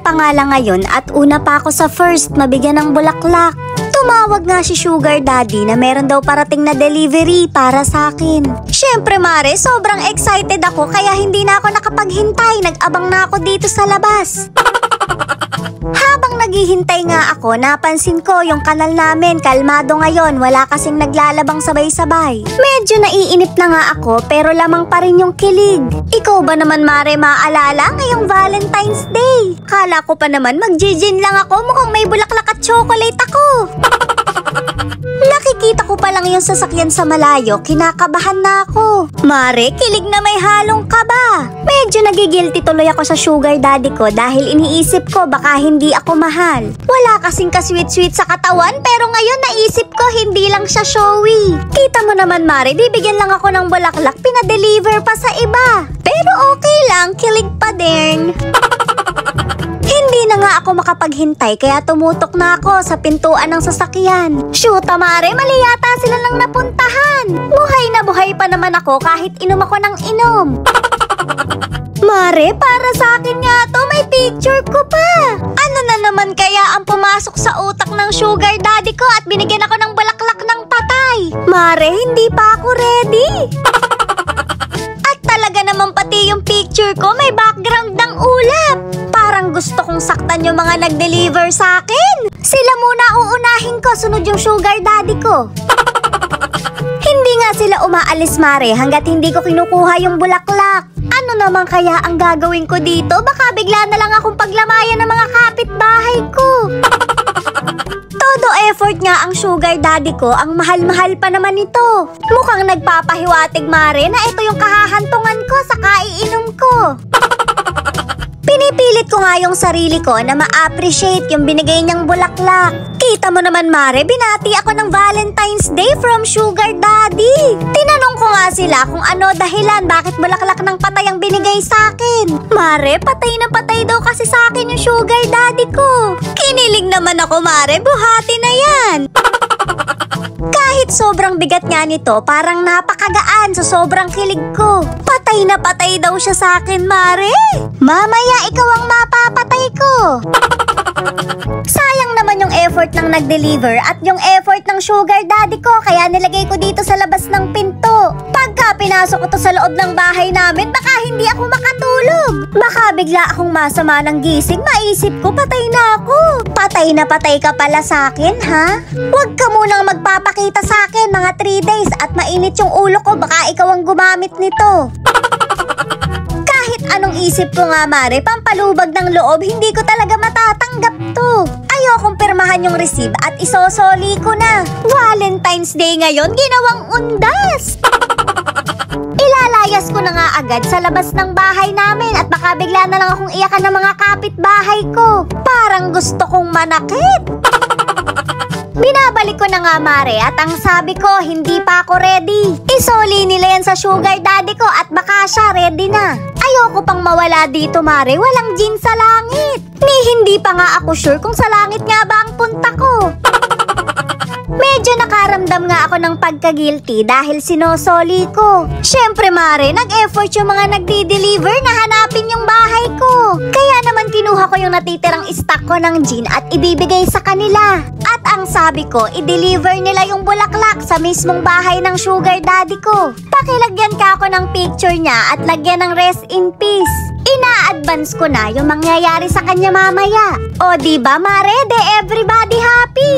pa nga lang ngayon at una pa ako sa first mabigyan ng bulaklak. Tumawag nga si Sugar Daddy na meron daw parating na delivery para sa akin. Syempre Mare, sobrang excited ako kaya hindi na ako nakapaghintay. Nag-abang na ako dito sa labas. Habang naghihintay nga ako, napansin ko yung kanal namin kalmado ngayon, wala kasing naglalabang sabay-sabay. Medyo naiinip na nga ako pero lamang pa rin yung kilig. Ikaw ba naman Mare maalala ngayong Valentine's Day? Kala ko pa naman mag-gin lang ako, mukhang may bulaklak at chocolate ako. Nakikita ko pa lang yung sasakyan sa malayo, kinakabahan na ako. Mare, kilig na may halong kaba. Medyo nagigilty tuloy ako sa Sugar Daddy ko dahil iniisip ko baka hindi ako mahal. Wala kasing ka-sweet-sweet sa katawan pero ngayon naisip ko hindi lang siya showy. Kita mo naman Mare, bibigyan lang ako ng bulaklak, pinadeliver pa sa iba. Pero okay lang, kilig pa din. Hindi na nga ako makapaghintay kaya tumutok na ako sa pintuan ng sasakyan. Shoota Mare, mali yata sila nang napuntahan. Buhay na buhay pa naman ako kahit inom ako ng inom. Mare, para sa akin nga to, may picture ko pa. Ano na naman kaya ang pumasok sa utak ng Sugar Daddy ko at binigyan ako ng bulaklak ng patay? Mare, hindi pa ako ready. At talaga naman pati yung picture ko may background ng ulap. Parang gusto kong saktan yung mga nag-deliver sa akin. Sila muna uunahin ko, sunod yung Sugar Daddy ko. Hindi nga sila umaalis Mare hanggat hindi ko kinukuha yung bulaklak. Ano naman kaya ang gagawin ko dito? Baka bigla na lang akong paglamayan ng mga kapitbahay ko. Todo effort nga ang Sugar Daddy ko, ang mahal-mahal pa naman ito. Mukhang nagpapahiwatig Mare na ito yung kahahantungan ko sa kaiinom ko. Pinipilit ko nga yung sarili ko na ma-appreciate yung binigay niyang bulaklak. Kita mo naman Mare, binati ako ng Valentine's Day from Sugar Daddy. Tinanong ko nga sila kung ano dahilan bakit bulaklak ng patay ang binigay sa akin. Mare, patay na patay daw kasi sa akin yung Sugar Daddy ko. Kinilig naman ako Mare, buhati na yan. Kahit sobrang bigat nga nito, parang napakagaan sa sobrang kilig ko. Patay na patay daw siya sa akin, Mare. Mamaya ikaw ang mapapatay ko. Sayang naman yung effort ng nag-deliver at yung effort ng Sugar Daddy ko, kaya nilagay ko dito sa labas ng pinto. Pagka pinasok ko to sa loob ng bahay namin, baka hindi ako makatulog. Baka bigla akong masama ng gising, maisip ko patay na ako. Patay na patay ka pala sa akin, ha? Huwag ka munang magpapakita sa akin mga 3 days at mainit yung ulo ko, baka ikaw ang gumamit nito. Kahit anong isip ko nga Mare, pampalubag ng loob, hindi ko talaga matatanggap to. Ayokong pirmahan yung receipt at isosoli ko na. Valentine's Day ngayon, ginawang undas. Ilalayas ko na nga agad sa labas ng bahay namin at baka bigla na lang akong iyakan ng mga kapitbahay ko. Parang gusto kong manakit. Binabalik ko na nga Mare at ang sabi ko, hindi pa ako ready. Isoli nila yan sa Sugar Daddy ko at baka siya ready na. Ayoko pang mawala dito Mare, walang gin sa langit. Ni hindi pa nga ako sure kung sa langit nga ba ang punta ko. Medyo nakaramdam nga ako ng pagka-guilty dahil sinosoli ko. Syempre Mare, nag-effort yung mga nagdi-deliver na hanapin yung bahay ko. Kaya naman kinuha ko yung natitirang stock ko ng gin at ibibigay sa kanila. At ang sabi ko, i-deliver nila yung bulaklak sa mismong bahay ng Sugar Daddy ko. Pakilagyan ka ako ng picture niya at lagyan ng rest in peace. Ina-advance ko na yung mangyayari sa kanya mamaya. O diba Mare, de everybody happy?